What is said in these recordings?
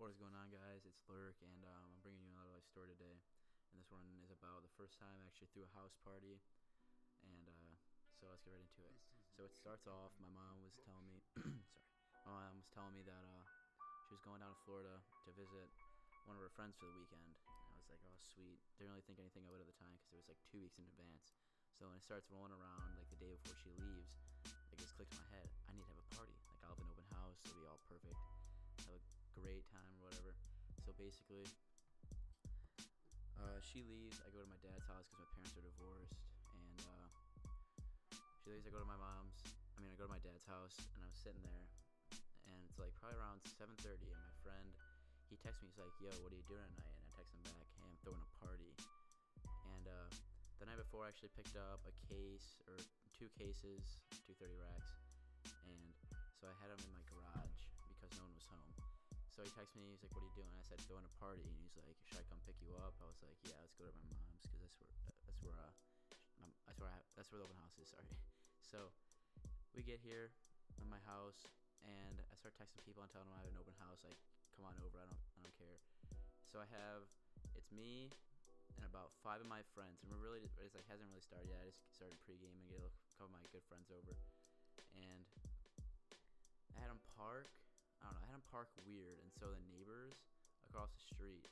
What is going on, guys? It's Lurk, and I'm bringing you another life story today. And this one is about the first time I actually threw a house party. And so let's get right into it. So it starts off. My mom was telling me, my mom was telling me that she was going down to Florida to visit one of her friends for the weekend. And I was like, oh, sweet. Didn't really think anything of it at the time because it was like 2 weeks in advance. So when it starts rolling around, like the day before she leaves, it just clicked in my head. I need to have a party. Like I'll have an open house. It'll be all perfect. Have a great time or whatever. So basically, she leaves. I go to my dad's house because my parents are divorced, and she leaves. I go to I go to my dad's house, and I'm sitting there, and it's like probably around 7:30, and my friend, he texts me. He's like, "Yo, what are you doing tonight?" And I text him back, "Hey, I'm throwing a party." And the night before, I actually picked up a case or 2 cases, 230 racks, and so I had them in my garage because no one was home. So he texted me. He's like, "What are you doing?" I said, "Throwing a party." And he's like, "Should I come pick you up?" I was like, "Yeah, let's go to my mom's because that's where the open house is." Sorry. So we get here at my house, and I start texting people and telling them I have an open house. Like, come on over. I don't care. So it's me and about 5 of my friends, and it's like hasn't really started yet. I just started pregame and get a couple of my good friends over, and I had them park. I had them park weird, and so the neighbors across the street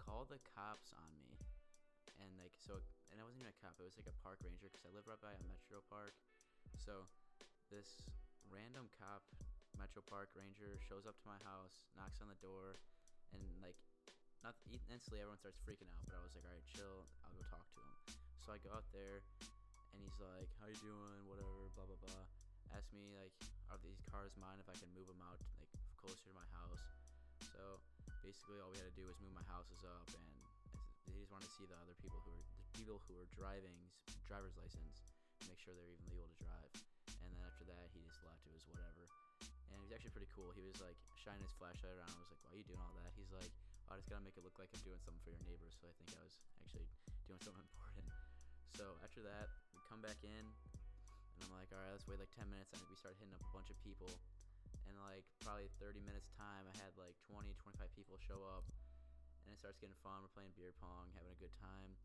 called the cops on me, and it wasn't even a cop. It was like a park ranger because I live right by a Metro Park. So this random cop, Metro Park ranger, shows up to my house, knocks on the door, and not instantly everyone starts freaking out. But I was like, all right, chill. I'll go talk to him. So I go out there, and he's like, "How you doing? Whatever, blah blah blah." Asked me like, "Are these cars mine if I can move them out like closer to my house?" So basically, all we had to do was move my houses up, and they just wanted to see the people who were driving's driver's license to make sure they're even legal to drive. And then after that, he just left. It was whatever. And it was actually pretty cool. He was like shining his flashlight around. I was like, "Why are you doing all that?" He's like, "Oh, I just gotta make it look like I'm doing something for your neighbors." So I think I was actually doing something important. So after that, we come back in. And I'm like, all right, let's wait like 10 minutes. I think we started hitting up a bunch of people. And like probably 30 minutes time, I had like 20, 25 people show up. And it starts getting fun. We're playing beer pong, having a good time.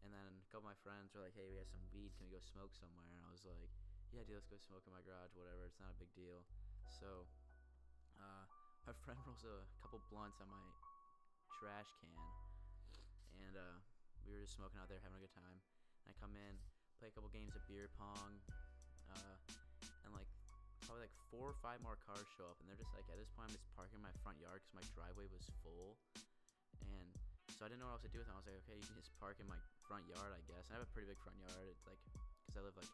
And then a couple of my friends were like, "Hey, we have some weed. Can we go smoke somewhere?" And I was like, "Yeah, dude, let's go smoke in my garage, whatever. It's not a big deal." So my friend rolls a couple blunts on my trash can. And we were just smoking out there, having a good time. And I come in, play a couple games of beer pong, and like probably like 4 or 5 more cars show up, and they're just like, at this point I'm just parking in my front yard because my driveway was full, and so I didn't know what else to do with them. I was like, okay, you can just park in my front yard, I guess. And I have a pretty big front yard. It's like because I live like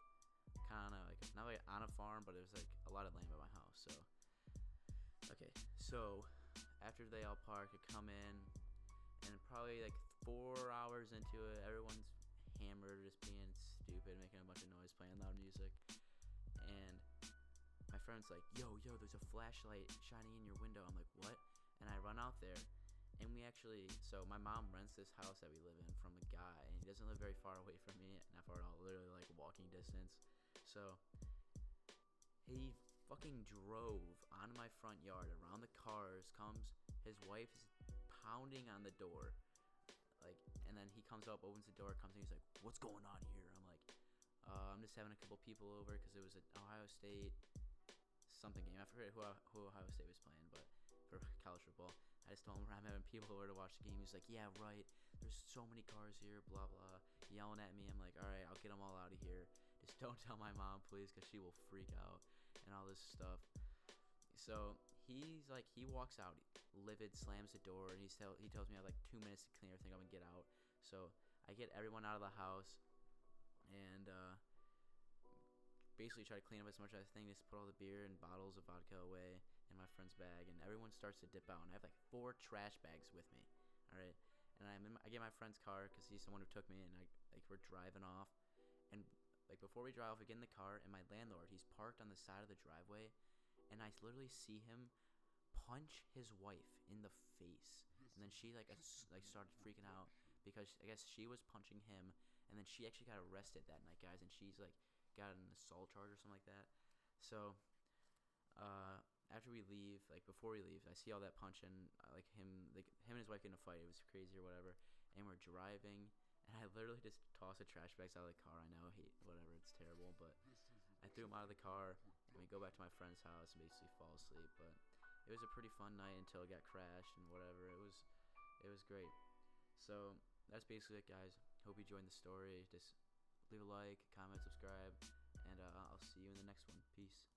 kind of like not like on a farm, but there's like a lot of land by my house. So okay, so after they all park, I come in, and probably like 4 hours into it, everyone's hammered, just being stupid, making a bunch of noise, playing loud music. And my friend's like, yo, there's a flashlight shining in your window. I'm like, what? And I run out there, and so my mom rents this house that we live in from a guy, and he doesn't live very far away from me, not far at all, literally like walking distance. So he fucking drove on my front yard around the cars, his wife is pounding on the door, and then he comes up, opens the door, comes in, he's like, "What's going on here?" I'm like, I'm just having a couple people over because it was an Ohio State something game. I forget who Ohio State was playing, but for college football. I just told him I'm having people over to watch the game. He's like, "Yeah, right. There's so many cars here, blah, blah," yelling at me. I'm like, all right, I'll get them all out of here. Just don't tell my mom, please, because she will freak out and all this stuff. So he walks out, livid, slams the door, and he tells me I have like 2 minutes to clean everything up and get out. So I get everyone out of the house, and basically try to clean up as much as I think, just put all the beer and bottles of vodka away in my friend's bag, and everyone starts to dip out, and I have like 4 trash bags with me. All right, and I get my friend's car because he's the one who took me, and we're driving off, and like before we drive off, we get in the car, and my landlord, he's parked on the side of the driveway, and I literally see him punch his wife in the face, and then she started freaking out because I guess she was punching him, and then she actually got arrested that night, guys, and she's like got an assault charge or something like that. So after we leave, like before we leave, I see all that punch and like him and his wife getting a fight. It was crazy or whatever. And we're driving, and I literally just tossed the trash bags out of the car. I know, whatever, it's terrible, but I threw them out of the car, and we go back to my friend's house and basically fall asleep. But it was a pretty fun night until it got crashed and whatever. It was great. So that's basically it, guys. Hope you enjoyed the story. Just leave a like, comment, subscribe, and I'll see you in the next one. Peace.